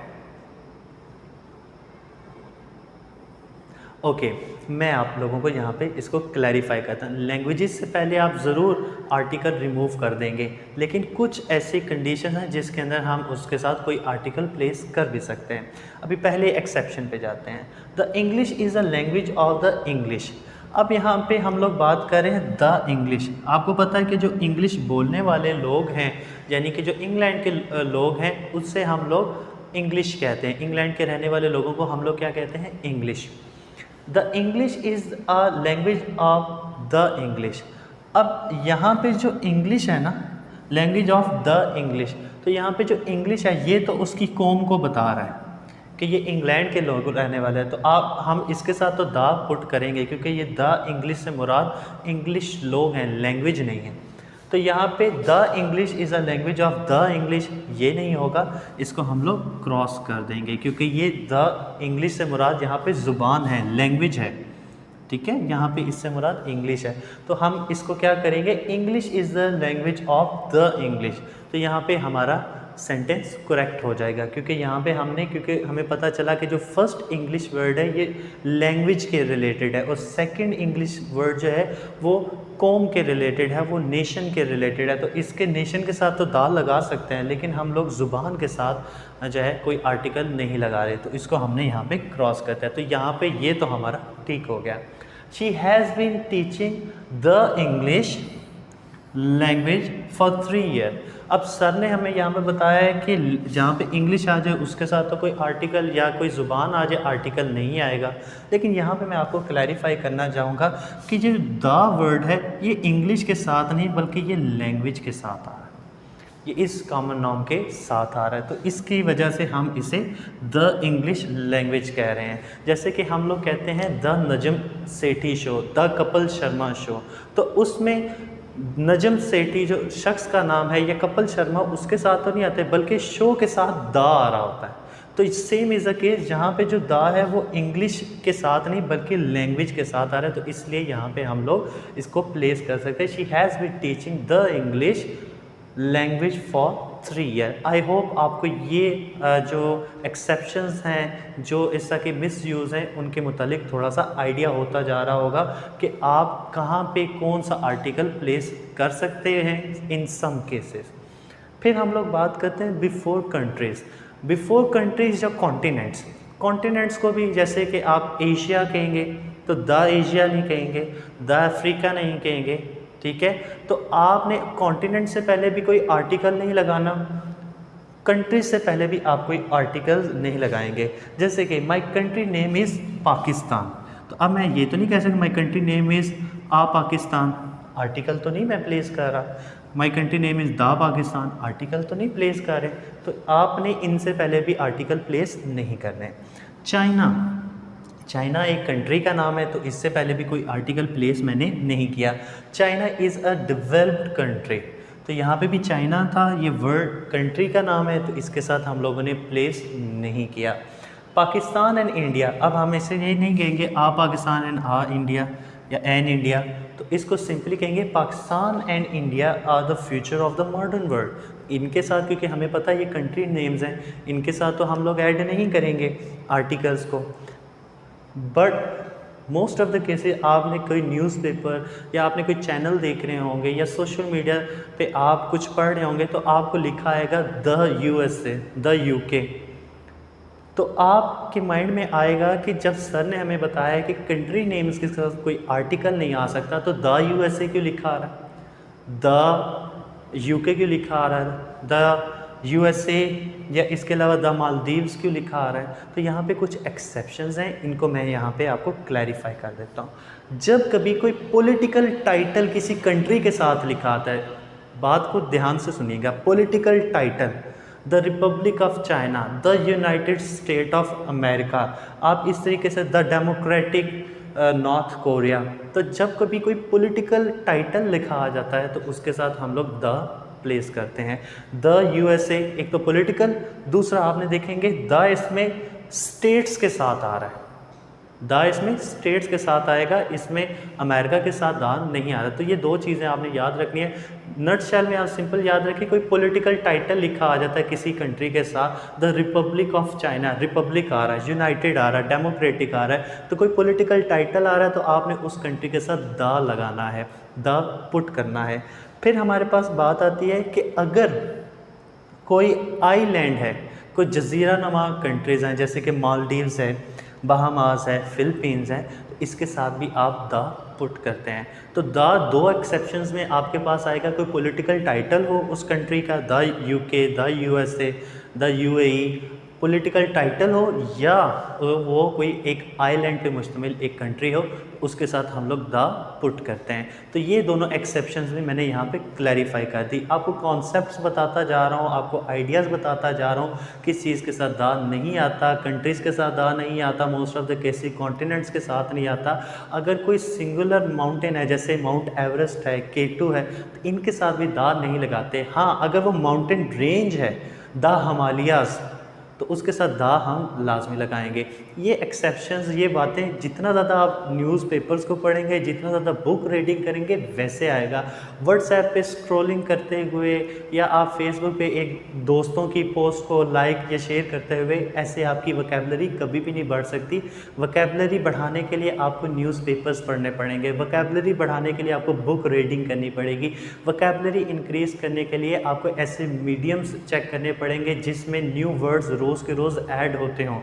ओके, मैं आप लोगों को यहाँ पे इसको क्लैरिफाई करता हूँ। लैंग्वेजेस से पहले आप ज़रूर आर्टिकल रिमूव कर देंगे, लेकिन कुछ ऐसी कंडीशन है जिसके अंदर हम उसके साथ कोई आर्टिकल प्लेस कर भी सकते हैं। अभी पहले एक्सेप्शन पे जाते हैं। The English is a language of the English. अब यहाँ पे हम लोग बात कर रहे हैं द इंग्लिश। आपको पता है कि जो इंग्लिश बोलने वाले लोग हैं, यानी कि जो इंग्लैंड के लोग हैं, उससे हम लोग इंग्लिश कहते हैं। इंग्लैंड के रहने वाले लोगों को हम लोग क्या कहते हैं, English. The English is a language of the English. अब यहाँ पे जो इंग्लिश है ना, लैंग्वेज ऑफ द इंग्लिश, तो यहाँ पे जो इंग्लिश है ये तो उसकी कौम को बता रहा है, कि ये इंग्लैंड के लोग रहने वाले हैं, तो आप हम इसके साथ तो द पुट करेंगे क्योंकि ये द इंग्लिश से मुराद इंग्लिश लोग हैं, लैंग्वेज नहीं है। तो यहाँ पे the English is a language of the English ये नहीं होगा, इसको हम लोग क्रॉस कर देंगे क्योंकि ये द इंग्लिश से मुराद यहाँ पे ज़ुबान है, लैंग्वेज है, ठीक है। यहाँ पे इससे मुराद इंग्लिश है, तो हम इसको क्या करेंगे, English is the language of the English. तो यहाँ पे हमारा सेंटेंस करेक्ट हो जाएगा क्योंकि यहाँ पे क्योंकि हमें पता चला कि जो फर्स्ट इंग्लिश वर्ड है ये लैंग्वेज के रिलेटेड है और सेकंड इंग्लिश वर्ड जो है वो कौम के रिलेटेड है, वो नेशन के रिलेटेड है। तो इसके नेशन के साथ तो दा लगा सकते हैं, लेकिन हम लोग ज़ुबान के साथ जो है कोई आर्टिकल नहीं लगा रहे, तो इसको हमने यहाँ पे क्रॉस करते हैं। तो यहाँ पे ये तो हमारा ठीक हो गया। She has been teaching the English language for 3 year. अब सर ने हमें यहाँ पे बताया है कि जहाँ पे इंग्लिश आ जाए उसके साथ तो कोई आर्टिकल या कोई ज़ुबान आ जाए आर्टिकल नहीं आएगा, लेकिन यहाँ पे मैं आपको क्लैरिफाई करना चाहूँगा कि जो द वर्ड है ये इंग्लिश के साथ नहीं बल्कि ये लैंग्वेज के साथ आ रहा है, ये इस कॉमन नाउन के साथ आ रहा है। तो इसकी वजह से हम इसे द इंग्लिश लैंग्वेज कह रहे हैं। जैसे कि हम लोग कहते हैं the Najam Sethi show, the Kapil Sharma show, तो उसमें नजम सेठी जो शख्स का नाम है या कपिल शर्मा उसके साथ तो नहीं आते बल्कि शो के साथ द आ रहा होता है। तो सेम इज़ अ केस जहाँ पे जो द है वो इंग्लिश के साथ नहीं बल्कि लैंग्वेज के साथ आ रहा है, तो इसलिए यहाँ पे हम लोग इसको प्लेस कर सकते हैं। She has been teaching the English language for 3 year. I hope आपको ये जो एक्सेप्शंस हैं, जो इस तरह के मिस यूज़ हैं, उनके मुतालिक थोड़ा सा आइडिया होता जा रहा होगा कि आप कहाँ पे कौन सा आर्टिकल प्लेस कर सकते हैं इन सम केसेस। फिर हम लोग बात करते हैं बिफोर कंट्रीज़। बिफोर कंट्रीज़ या कॉन्टिनेंट्स, कॉन्टिनेंट्स को भी जैसे कि आप एशिया कहेंगे तो द एशिया नहीं कहेंगे, द अफ्रीका नहीं कहेंगे, ठीक है। तो आपने कॉन्टिनेंट से पहले भी कोई आर्टिकल नहीं लगाना, कंट्रीज से पहले भी आप कोई आर्टिकल नहीं लगाएंगे। जैसे कि my country name is Pakistan, तो अब मैं ये तो नहीं कह सकता my country name is Pakistan, article तो नहीं मैं प्लेस कर रहा। My country name is the Pakistan, article तो नहीं प्लेस कर रहे, तो आपने इनसे पहले भी आर्टिकल प्लेस नहीं करने। चाइना, चाइना एक कंट्री का नाम है, तो इससे पहले भी कोई आर्टिकल प्लेस मैंने नहीं किया। China is a developed country, तो यहाँ पे भी चाइना था, ये वर्ड कंट्री का नाम है, तो इसके साथ हम लोगों ने प्लेस नहीं किया। पाकिस्तान एंड इंडिया, अब हम इसे ये नहीं कहेंगे a Pakistan and a India या एन इंडिया, तो इसको सिंपली कहेंगे Pakistan and India are the future of the modern world. इनके साथ, क्योंकि हमें पता है ये कंट्री नेम्स हैं, इनके साथ तो हम लोग ऐड नहीं करेंगे आर्टिकल्स को। But most of the cases आपने कोई न्यूज़पेपर या आपने कोई चैनल देख रहे होंगे या सोशल मीडिया पे आप कुछ पढ़ रहे होंगे, तो आपको लिखा आएगा द USA, द UK, तो आपके माइंड में आएगा कि जब सर ने हमें बताया कि कंट्री नेम्स के साथ कोई आर्टिकल नहीं आ सकता, तो द USA क्यों लिखा आ रहा है, द UK क्यों लिखा आ रहा है, द USA या इसके अलावा द मालदीव्स क्यों लिखा आ रहा है। तो यहाँ पे कुछ एक्सेप्शंस हैं, इनको मैं यहाँ पे आपको क्लैरिफाई कर देता हूँ। जब कभी कोई पॉलिटिकल टाइटल किसी कंट्री के साथ लिखा आता है, बात को ध्यान से सुनिएगा, political title the Republic of China, the United state of America, आप इस तरीके से द डेमोक्रेटिक नॉर्थ कोरिया, तो जब कभी कोई पॉलिटिकल टाइटल लिखा आ जाता है तो उसके साथ हम लोग द प्लेस करते हैं। द USA एक तो पॉलिटिकल, दूसरा आपने देखेंगे द इसमें स्टेट्स के साथ आ रहा है, द इसमें स्टेट्स के साथ आएगा, इसमें अमेरिका के साथ द नहीं आ रहा। तो ये दो चीज़ें आपने याद रखनी है। नट शैल में आप सिंपल याद रखिए, कोई पॉलिटिकल टाइटल लिखा आ जाता है किसी कंट्री के साथ, the Republic of China, republic आ रहा है, यूनाइटेड आ रहा है, डेमोक्रेटिक आ रहा है, तो कोई पॉलिटिकल टाइटल आ रहा है तो आपने उस कंट्री के साथ द लगाना है, द पुट करना है। फिर हमारे पास बात आती है कि अगर कोई आइलैंड है, कोई जजीरा नुमा कंट्रीज़ हैं जैसे कि मालदीव्स है, बहामास है, फिलीपींस है, तो इसके साथ भी आप द पुट करते हैं। तो द दो एक्सेप्शंस में आपके पास आएगा, कोई पॉलिटिकल टाइटल हो उस कंट्री का, the UK, the USA, the UAE political title हो, या वो कोई एक आइलैंड पे मुश्तमिल एक कंट्री हो, उसके साथ हम लोग द पुट करते हैं। तो ये दोनों एक्सेप्शंस भी मैंने यहाँ पे क्लैरिफाई कर दी। आपको कॉन्सेप्ट्स बताता जा रहा हूँ, आपको आइडियाज़ बताता जा रहा हूँ, किस चीज़ के साथ द नहीं आता, कंट्रीज़ के साथ द नहीं आता, most of the cases continents के साथ नहीं आता। अगर कोई सिंगुलर माउंटेन है, जैसे माउंट एवरेस्ट है, K2 है, तो इनके साथ भी द नहीं लगाते। हाँ, अगर वो माउंटेन रेंज है द हिमालयाज़, तो उसके साथ द हम लाजमी लगाएंगे। ये एक्सेप्शंस, ये बातें जितना ज़्यादा आप न्यूज़पेपर्स को पढ़ेंगे, जितना ज़्यादा बुक रीडिंग करेंगे वैसे आएगा। व्हाट्सएप पे स्क्रॉलिंग करते हुए या आप फेसबुक पे एक दोस्तों की पोस्ट को लाइक या शेयर करते हुए ऐसे आपकी वोकैबुलरी कभी भी नहीं बढ़ सकती। वोकैबुलरी बढ़ाने के लिए आपको न्यूज़पेपर्स पढ़ने पड़ेंगे, वोकैबुलरी बढ़ाने के लिए आपको बुक रीडिंग करनी पड़ेगी, वोकैबुलरी इंक्रीज़ करने के लिए आपको ऐसे मीडियम्स चेक करने पड़ेंगे जिसमें न्यू वर्ड्स रोज़ के रोज़ ऐड होते हों।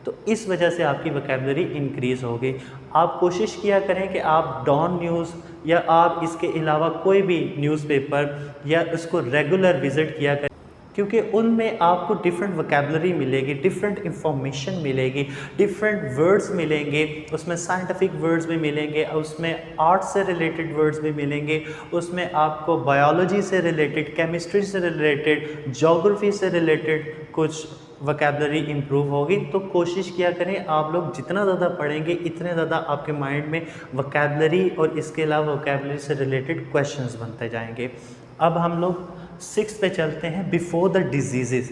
तो इस वजह से आपकी वोकैबुलरी इंक्रीज़ होगी। आप कोशिश किया करें कि आप डॉन न्यूज़ या आप इसके अलावा कोई भी न्यूज़पेपर या इसको रेगुलर विज़िट किया करें, क्योंकि उनमें आपको डिफरेंट वोकैबुलरी मिलेगी, डिफरेंट इंफॉर्मेशन मिलेगी, डिफरेंट वर्ड्स मिलेंगे, उसमें साइंटिफिक वर्ड्स भी मिलेंगे, उसमें आर्ट से रिलेटेड वर्ड्स भी मिलेंगे, उसमें आपको बायोलॉजी से रिलेटेड, केमिस्ट्री से रिलेटेड, ज्योग्राफी से रिलेटेड कुछ वोकैबुलरी इम्प्रूव होगी। तो कोशिश किया करें आप लोग जितना ज़्यादा पढ़ेंगे इतने ज़्यादा आपके माइंड में वोकैबुलरी और इसके अलावा वोकैबुलरी से रिलेटेड क्वेश्चंस बनते जाएंगे। अब हम लोग 6 पे चलते हैं, बिफोर द डिजीज़।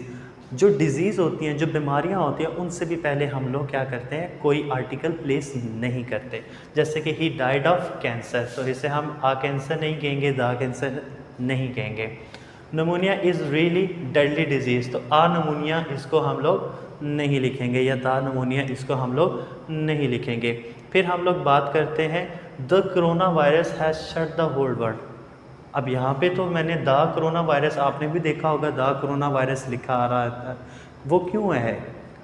जो डिज़ीज़ होती हैं, जो बीमारियां होती हैं, उनसे भी पहले हम लोग क्या करते हैं, कोई आर्टिकल प्लेस नहीं करते। जैसे कि ही डाइड ऑफ कैंसर, तो इसे हम आ कैंसर नहीं कहेंगे, द कैंसर नहीं कहेंगे। नमूनिया इज़ रियली डेडली डिजीज़, तो आ नमूनिया इसको हम लोग नहीं लिखेंगे या द नमूनिया इसको हम लोग नहीं लिखेंगे। फिर हम लोग बात करते हैं the corona virus has shut the whole world. अब यहाँ पे तो मैंने द कोरोना वायरस, आपने भी देखा होगा द कोरोना वायरस लिखा आ रहा था। वो क्यों है?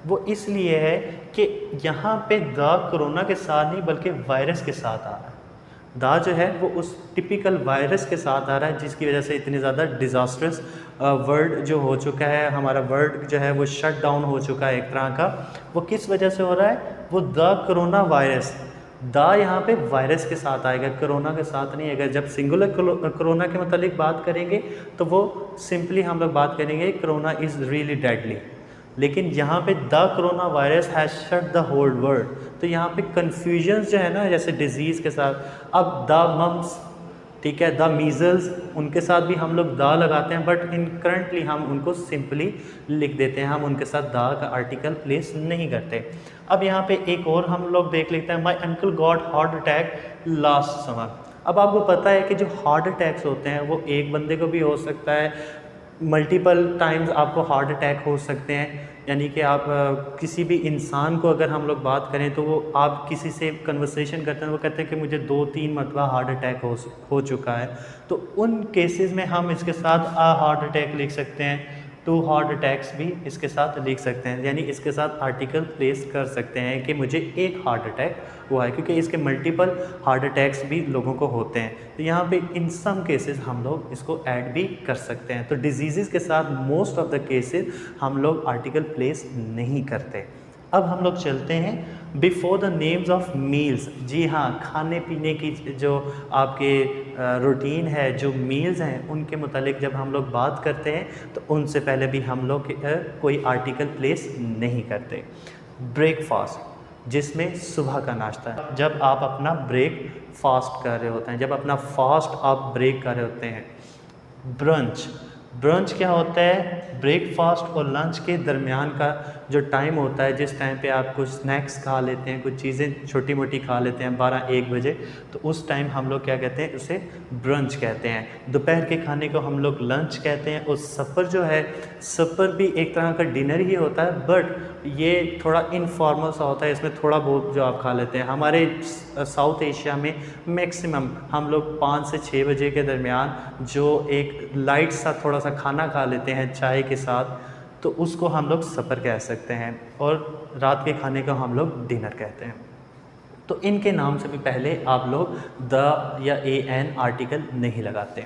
वो इसलिए है कि यहाँ पे द कोरोना के साथ नहीं बल्कि वायरस के साथ आ रहा है। दा जो है वो उस टिपिकल वायरस के साथ आ रहा है जिसकी वजह से इतनी ज़्यादा डिज़ास्ट्रस वर्ल्ड जो हो चुका है, हमारा वर्ल्ड जो है वो शट डाउन हो चुका है एक तरह का। वो किस वजह से हो रहा है? वो द कोरोना वायरस, दा यहाँ पे वायरस के साथ आएगा, कोरोना के साथ नहीं आएगा। जब सिंगुलर कोरोना के मतलब बात करेंगे तो वो सिंपली हम लोग बात करेंगे कोरोना इज़ रियली डेडली। लेकिन यहाँ पे the corona virus has shut the whole world, तो यहाँ पे कन्फ्यूजन्स जो है ना, जैसे डिजीज़ के साथ, अब द मम्स, ठीक है, द मीज़ल्स, उनके साथ भी हम लोग द लगाते हैं, बट इन करंटली हम उनको सिंपली लिख देते हैं, हम उनके साथ द का आर्टिकल प्लेस नहीं करते। अब यहाँ पे एक और हम लोग देख लेते हैं, my uncle got heart attack last summer. अब आपको पता है कि जो हार्ट अटैक्स होते हैं वो एक बंदे को भी हो सकता है, मल्टीपल टाइम्स आपको हार्ट अटैक हो सकते हैं। यानी कि आप किसी भी इंसान को अगर हम लोग बात करें तो वो आप किसी से कन्वर्सेशन करते हैं, वो कहते हैं कि मुझे 2-3 मरतबा हार्ट अटैक हो चुका है, तो उन केसेस में हम इसके साथ आ हार्ट अटैक लिख सकते हैं, 2 हार्ट अटैक्स भी इसके साथ लिख सकते हैं, यानी इसके साथ आर्टिकल प्लेस कर सकते हैं कि मुझे एक हार्ट अटैक हुआ है, क्योंकि इसके मल्टीपल हार्ट अटैक्स भी लोगों को होते हैं। तो यहाँ पे इन सम केसेस हम लोग इसको ऐड भी कर सकते हैं। तो डिजीज़ के साथ मोस्ट ऑफ द केसेस हम लोग आर्टिकल प्लेस नहीं करते। अब हम लोग चलते हैं before the names of meals. जी हाँ, खाने पीने की जो आपके रूटीन है, जो मील्स हैं, उनके मुतालिक जब हम लोग बात करते हैं तो उनसे पहले भी हम लोग कोई आर्टिकल प्लेस नहीं करते। ब्रेकफास्ट, जिसमें सुबह का नाश्ता है, जब आप अपना ब्रेक फास्ट कर रहे होते हैं, जब अपना फास्ट आप ब्रेक कर रहे होते हैं। ब्रंच, ब्रंच क्या होता है? ब्रेकफास्ट और लंच के दरमियान का जो टाइम होता है, जिस टाइम पे आप कुछ स्नैक्स खा लेते हैं, कुछ चीज़ें छोटी मोटी खा लेते हैं 12-1 बजे, तो उस टाइम हम लोग क्या कहते हैं? उसे ब्रंच कहते हैं। दोपहर के खाने को हम लोग लंच कहते हैं। और सफ़र जो है, सफ़र भी एक तरह का डिनर ही होता है, बट ये थोड़ा इनफॉर्मल सा होता है, इसमें थोड़ा बहुत जो आप खा लेते हैं। हमारे साउथ एशिया में मैक्सिमम हम लोग 5 से 6 बजे के दरमियान जो एक लाइट सा थोड़ा सा खाना खा लेते हैं चाय के साथ, तो उसको हम लोग सफ़र कह सकते हैं, और रात के खाने को हम लोग डिनर कहते हैं। तो इनके नाम से भी पहले आप लोग द या एन आर्टिकल नहीं लगाते।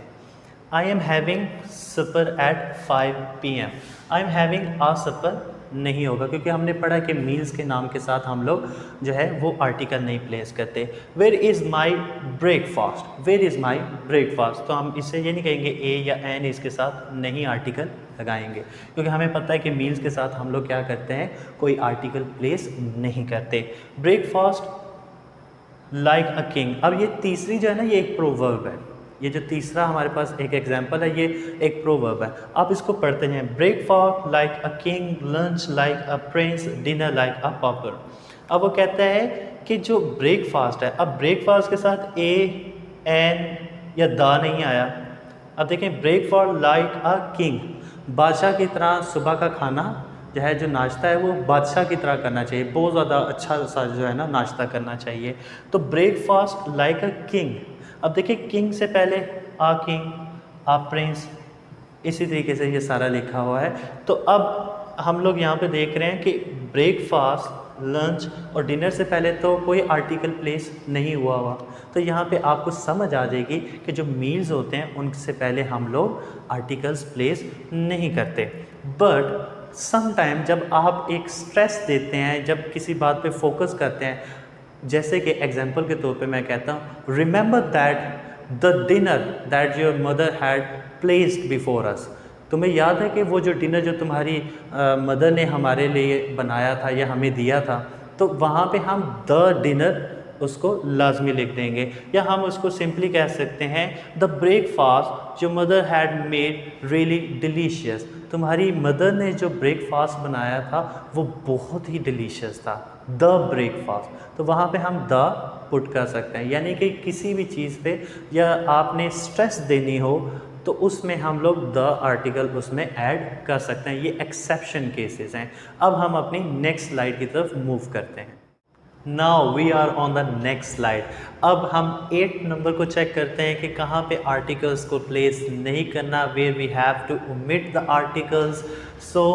I am having supper at 5 PM, I am having a supper नहीं होगा, क्योंकि हमने पढ़ा कि मील्स के नाम के साथ हम लोग जो है वो आर्टिकल नहीं प्लेस करते। Where is my breakfast, where is my breakfast, तो हम इससे ये नहीं कहेंगे ए या एन इसके साथ नहीं आर्टिकल लगाएंगे, क्योंकि हमें पता है कि मील्स के साथ हम लोग क्या करते हैं, कोई आर्टिकल प्लेस नहीं करते। ब्रेकफास्ट लाइक अ किंग, अब ये तीसरी जो है ना ये एक प्रोवर्ब है, ये जो तीसरा हमारे पास एक एग्जांपल है ये एक प्रोवर्ब है। आप इसको पढ़ते हैं, breakfast like a king, lunch like a prince, dinner like a pauper. अब वो कहता है कि जो ब्रेकफास्ट है, अब ब्रेकफास्ट के साथ ए एन या दा नहीं आया। अब देखें, ब्रेकफास्ट लाइक अ किंग, बादशाह की तरह सुबह का खाना जो है, जो नाश्ता है वो बादशाह की तरह करना चाहिए, बहुत ज़्यादा अच्छा सा जो है ना नाश्ता करना चाहिए। तो ब्रेकफास्ट लाइक अ किंग, अब देखिए किंग से पहले आ किंग, आ प्रिंस, इसी तरीके से ये सारा लिखा हुआ है। तो अब हम लोग यहाँ पे देख रहे हैं कि ब्रेकफास्ट, लंच और डिनर से पहले तो कोई आर्टिकल प्लेस नहीं हुआ। तो यहाँ पे आपको समझ आ जाएगी कि जो मील्स होते हैं उनसे पहले हम लोग आर्टिकल्स प्लेस नहीं करते। बट सम टाइम जब आप एक स्ट्रेस देते हैं, जब किसी बात पे फोकस करते हैं, जैसे कि एग्जांपल के तौर पे मैं कहता हूँ, remember that the dinner that your mother had placed before us, तुम्हें याद है कि वो जो डिनर जो तुम्हारी मदर ने हमारे लिए बनाया था या हमें दिया था, तो वहाँ पे हम द डिनर उसको लाजमी लिख देंगे, या हम उसको सिंपली कह सकते हैं द ब्रेकफास्ट जो mother had made really delicious, तुम्हारी मदर ने जो ब्रेकफास्ट बनाया था वो बहुत ही डिलीशियस था, द ब्रेकफास्ट। तो वहाँ पे हम द पुट कर सकते हैं, यानी कि किसी भी चीज़ पे या आपने स्ट्रेस देनी हो तो उसमें हम लोग द आर्टिकल उसमें ऐड कर सकते हैं। ये एक्सेप्शन केसेस हैं। अब हम अपनी नेक्स्ट स्लाइड की तरफ मूव करते हैं। Now we are on the next slide. अब हम 8 नंबर को चेक करते हैं कि कहाँ पे आर्टिकल्स को प्लेस नहीं करना, where we have to omit the articles. So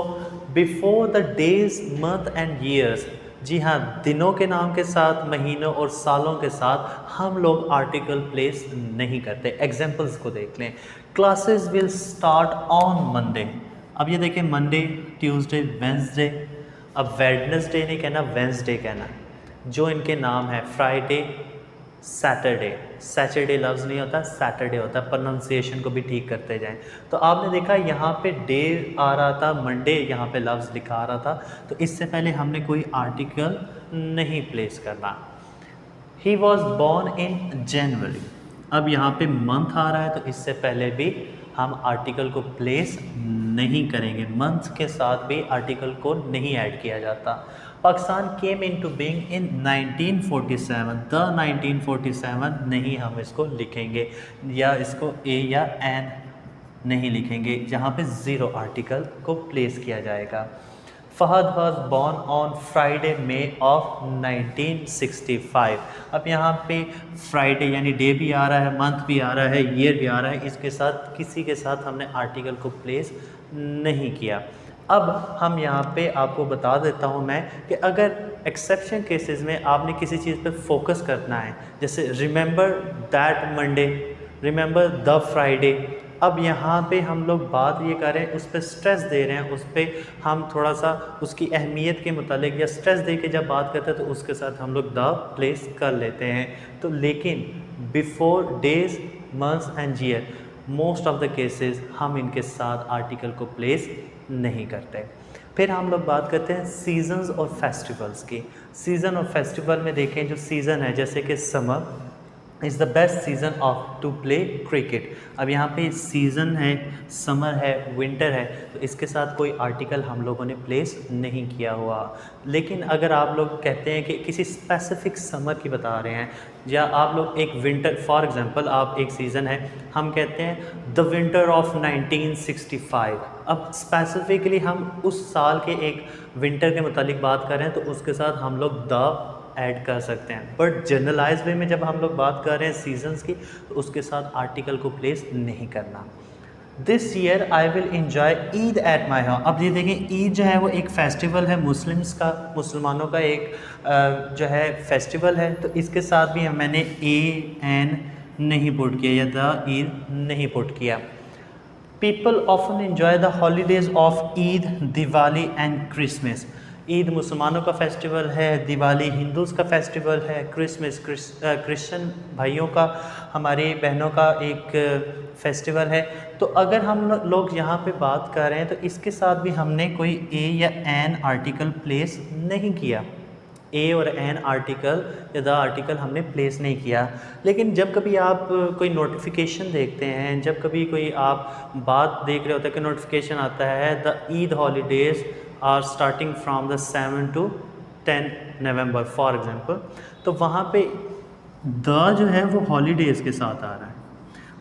before the days, month and years, जी हाँ, दिनों के नाम के साथ, महीनों और सालों के साथ हम लोग आर्टिकल प्लेस नहीं करते। एग्जाम्पल्स को देख लें, classes will start on Monday. अब ये देखें, मंडे, ट्यूसडे, वेंसडे। अब वेडनेसडे नहीं कहना, वेंसडे कहना। जो इनके नाम है, फ्राइडे, सैटरडे, सैटरडे लफ्ज़ नहीं होता, सैटरडे होता है, प्रोनाउंसिएशन को भी ठीक करते जाएं। तो आपने देखा यहाँ पे डे आ रहा था, मंडे यहाँ पे लफ्ज़ लिखा आ रहा था, तो इससे पहले हमने कोई आर्टिकल नहीं प्लेस करना। ही वॉज बॉर्न इन जनवरी, अब यहाँ पे मंथ आ रहा है तो इससे पहले भी हम आर्टिकल को प्लेस नहीं करेंगे, मंथ के साथ भी आर्टिकल को नहीं ऐड किया जाता। पाकिस्तान केम इन टू बींग इन 1947, द 1947 नहीं हम इसको लिखेंगे, या इसको ए या एन नहीं लिखेंगे, जहाँ पे ज़ीरो आर्टिकल को प्लेस किया जाएगा। Fahad was born on Friday May of 1965। अब यहाँ पे फ्राइडे यानी डे भी आ रहा है, मंथ भी आ रहा है, ईयर भी आ रहा है, इसके साथ किसी के साथ हमने आर्टिकल को प्लेस नहीं किया। अब हम यहाँ पे आपको बता देता हूँ मैं कि अगर एक्सेप्शन केसेस में आपने किसी चीज़ पे फोकस करना है, जैसे remember that Monday, remember the Friday, अब यहाँ पे हम लोग बात ये करें, उस पर स्ट्रेस दे रहे हैं, उस पर हम थोड़ा सा उसकी अहमियत के मुतालिक या स्ट्रेस दे के जब बात करते हैं तो उसके साथ हम लोग द प्लेस कर लेते हैं। तो लेकिन before days, months and year, most of the cases हम इनके साथ आर्टिकल को प्लेस नहीं करते। फिर हम लोग बात करते हैं सीजन्स और फेस्टिवल्स की। सीज़न और फेस्टिवल में देखें, जो सीज़न है जैसे कि summer is the best season of to play cricket. अब यहाँ पे सीज़न है, समर है, विंटर है, तो इसके साथ कोई आर्टिकल हम लोगों ने प्लेस नहीं किया हुआ। लेकिन अगर आप लोग कहते हैं कि किसी स्पेसिफिक समर की बता रहे हैं, या आप लोग एक विंटर, फॉर एग्जांपल आप एक सीज़न है, हम कहते हैं द विंटर ऑफ 1965, अब स्पेसिफिकली हम उस साल के एक विंटर के मुतालिक बात कर रहे हैं तो उसके साथ हम लोग द ऐड कर सकते हैं। बट जनरलाइज वे में जब हम लोग बात कर रहे हैं सीजन्स की, तो उसके साथ आर्टिकल को प्लेस नहीं करना। This year I will enjoy Eid at my house. अब ये देखें, ईद जो है वो एक फेस्टिवल है मुस्लिम्स का, मुसलमानों का एक जो है फेस्टिवल है, तो इसके साथ भी मैंने ए एन नहीं पुट किया या द ईद नहीं पुट किया। People often enjoy the holidays of Eid, Diwali and Christmas. Eid मुसलमानों का फेस्टिवल है, दिवाली हिंदूज़ का फेस्टिवल है, क्रिसमस क्रिश्चियन भाइयों का, हमारी बहनों का एक फेस्टिवल है। तो अगर हम लोग यहाँ पे बात कर रहे हैं तो इसके साथ भी हमने कोई ए या एन आर्टिकल प्लेस नहीं किया। ए और एन आर्टिकल या द आर्टिकल हमने प्लेस नहीं किया। लेकिन जब कभी आप कोई नोटिफिकेशन देखते हैं, जब कभी कोई आप बात देख रहे होते हैं कि नोटिफिकेशन आता है the Eid holidays are starting from the 7 to 10 November for example, तो वहाँ पे द जो है वो हॉलीडेज़ के साथ आ रहा है,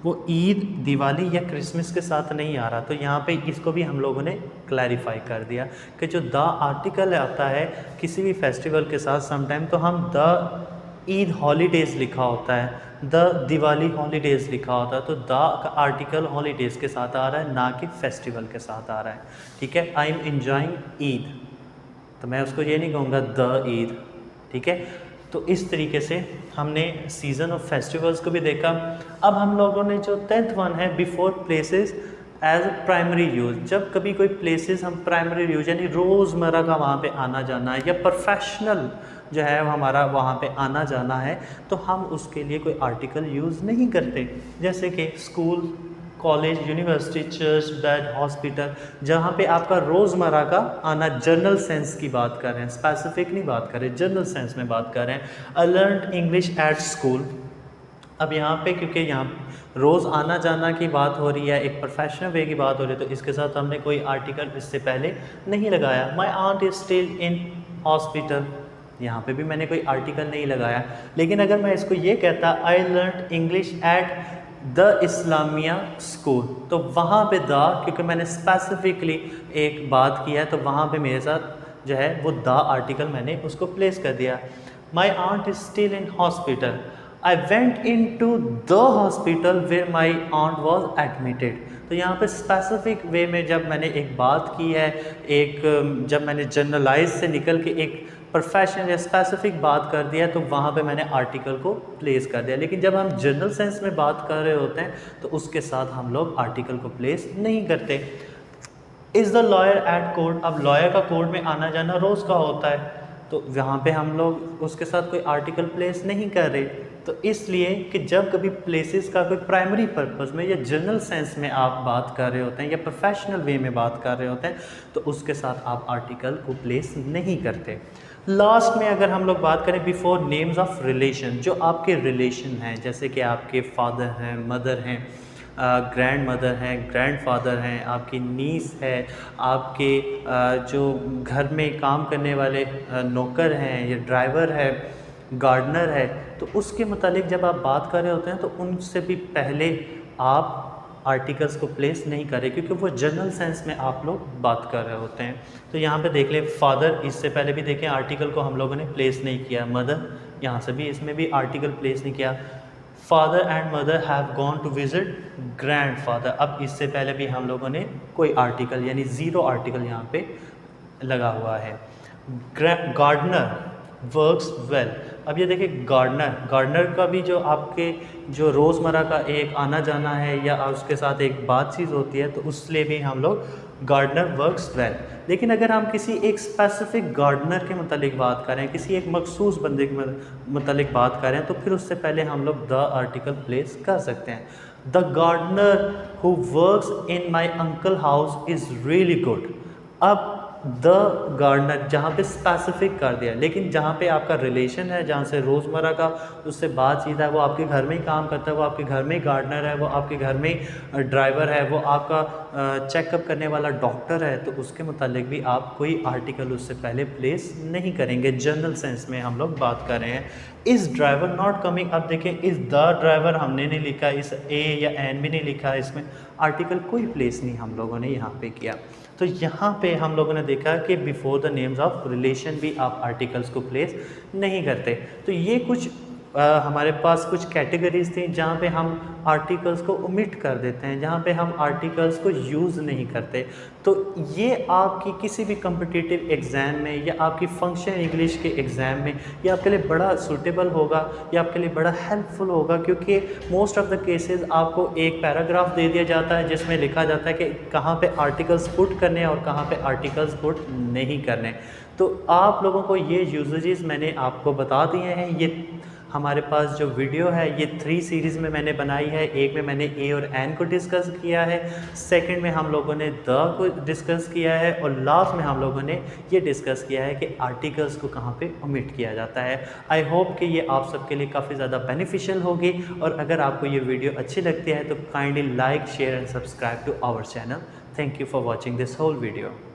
वो ईद, दिवाली या क्रिसमस के साथ नहीं आ रहा। तो यहाँ पे इसको भी हम लोगों ने क्लैरिफाई कर दिया कि जो द आर्टिकल आता है किसी भी फेस्टिवल के साथ समटाइम, तो हम द ईद हॉलीडेज़ लिखा होता है, द दिवाली हॉलीडेज़ लिखा होता है, तो द का आर्टिकल हॉलीडेज़ के साथ आ रहा है, ना कि फेस्टिवल के साथ आ रहा है। ठीक है, आई एम एंजॉइंग ईद, तो मैं उसको ये नहीं कहूँगा द ईद। ठीक है, तो इस तरीके से हमने सीज़न ऑफ फेस्टिवल्स को भी देखा। अब हम लोगों ने जो 10th वन है before places as a primary use, जब कभी कोई प्लेसेस हम प्राइमरी यूज़ यानी रोज़मर्रा का वहाँ पे आना जाना है या प्रोफेशनल जो है हमारा वहाँ पे आना जाना है, तो हम उसके लिए कोई आर्टिकल यूज़ नहीं करते। जैसे कि school, college, university, church, bed, hospital, जहाँ पे आपका रोज़मर्रा का आना, जनरल सेंस की बात कर रहे हैं, स्पेसिफिक नहीं बात कर रहे, जनरल सेंस में बात कर रहे हैं। I learn English at school. अब यहाँ पे क्योंकि यहाँ रोज़ आना जाना की बात हो रही है, एक प्रोफेशनल वे की बात हो रही है, तो इसके साथ हमने कोई आर्टिकल इससे पहले नहीं लगाया। My aunt is still in hospital, यहाँ पे भी मैंने कोई आर्टिकल नहीं लगाया। लेकिन अगर मैं इसको ये कहता I learn English at the Islamia school, तो वहाँ पे द, क्योंकि मैंने स्पेसिफिकली एक बात की है, तो वहाँ पे मेरे साथ जो है वो द आर्टिकल मैंने उसको प्लेस कर दिया। My aunt is still in hospital, I went into the hospital where my aunt was admitted. तो यहाँ पे स्पेसिफिक वे में जब मैंने एक बात की है, एक जब मैंने जनरलाइज से निकल के एक प्रोफेशनल या स्पेसिफिक बात कर दिया, तो वहाँ पे मैंने आर्टिकल को प्लेस कर दिया। लेकिन जब हम जनरल सेंस में बात कर रहे होते हैं तो उसके साथ हम लोग आर्टिकल को प्लेस नहीं करते। Is the lawyer eight court, अब लॉयर का कोर्ट में आना जाना रोज़ का होता है, तो वहाँ पे हम लोग उसके साथ कोई आर्टिकल प्लेस नहीं कर रहे। तो इसलिए कि जब कभी प्लेसेस का कोई प्राइमरी पर्पस में या जनरल सेंस में आप बात कर रहे होते हैं या प्रोफेशनल वे में बात कर रहे होते हैं, तो उसके साथ आप आर्टिकल को प्लेस नहीं करते। लास्ट में अगर हम लोग बात करें बिफोर नेम्स ऑफ रिलेशन, जो आपके रिलेशन हैं, जैसे कि आपके फादर हैं, मदर हैं, ग्रैंड मदर हैं, ग्रैंड फादर हैं, आपकी नीस है, आपके जो घर में काम करने वाले नौकर हैं या ड्राइवर है, गार्डनर है, तो उसके मुतालिक जब आप बात कर रहे होते हैं तो उनसे भी पहले आप आर्टिकल्स को प्लेस नहीं करें, क्योंकि वो जनरल सेंस में आप लोग बात कर रहे होते हैं। तो यहाँ पे देख लें फादर, इससे पहले भी देखें आर्टिकल को हम लोगों ने प्लेस नहीं किया। मदर, यहाँ से भी इसमें भी आर्टिकल प्लेस नहीं किया। Father and mother have gone to visit grandfather, अब इससे पहले भी हम लोगों ने कोई आर्टिकल यानी ज़ीरो आर्टिकल यहाँ पे लगा हुआ है। गार्डनर वर्क्स वेल, अब ये देखिए गार्डनर का भी जो आपके जो रोज़मर्रा का एक आना जाना है या उसके साथ एक बातचीत होती है, तो उसलिए भी हम लोग गार्डनर वर्क्स वेल। लेकिन अगर हम किसी एक स्पेसिफिक गार्डनर के मुतालिक बात करें, किसी एक मखसूस बंदे के मुतालिक बात करें, तो फिर उससे पहले हम लोग द आर्टिकल प्लेस कर सकते हैं। The gardener who works in my uncle house is really good. अब द गार्डनर जहाँ पे स्पेसिफिक कर दिया, लेकिन जहाँ पे आपका रिलेशन है, जहाँ से रोज़मर्रा का उससे बातचीत है, वो आपके घर में ही काम करता है, वो आपके घर में ही गार्डनर है, वो आपके घर में ही ड्राइवर है, वो आपका चेकअप करने वाला डॉक्टर है, तो उसके मुतालिक भी आप कोई आर्टिकल उससे पहले प्लेस नहीं करेंगे। जनरल सेंस में हम लोग बात कर रहे हैं। इस ड्राइवर नॉट कमिंग, अब देखें इस द ड्राइवर हमने नहीं लिखा, इस ए या एन भी नहीं लिखा, इसमें आर्टिकल कोई प्लेस नहीं हम लोगों ने यहाँ पे किया। तो यहाँ पे हम लोगों ने देखा कि before the names of relation भी आप आर्टिकल्स को प्लेस नहीं करते। तो ये कुछ हमारे पास कुछ कैटेगरीज़ थी जहाँ पे हम आर्टिकल्स को ओमिट कर देते हैं, जहाँ पे हम आर्टिकल्स को यूज़ नहीं करते। तो ये आपकी किसी भी कॉम्पिटिटिव एग्ज़ाम में या आपकी फंक्शन इंग्लिश के एग्ज़ाम में ये आपके लिए बड़ा सूटेबल होगा, ये आपके लिए बड़ा हेल्पफुल होगा, क्योंकि मोस्ट ऑफ़ द केसेस आपको एक पैराग्राफ दे दिया जाता है जिसमें लिखा जाता है कि कहाँ पे आर्टिकल्स पुट करने हैं और कहाँ पे आर्टिकल्स पुट नहीं करने। तो आप लोगों को ये यूसेजेस मैंने आपको बता दिए हैं। ये हमारे पास जो वीडियो है ये 3 सीरीज़ में मैंने बनाई है। एक में मैंने ए और एन को डिस्कस किया है, सेकंड में हम लोगों ने द को डिस्कस किया है और लास्ट में हम लोगों ने ये डिस्कस किया है कि आर्टिकल्स को कहाँ पे ओमिट किया जाता है। आई होप कि ये आप सबके लिए काफ़ी ज़्यादा बेनिफिशियल होगी, और अगर आपको ये वीडियो अच्छी लगती है तो kindly like, share and subscribe to our channel. Thank you for watching this whole video.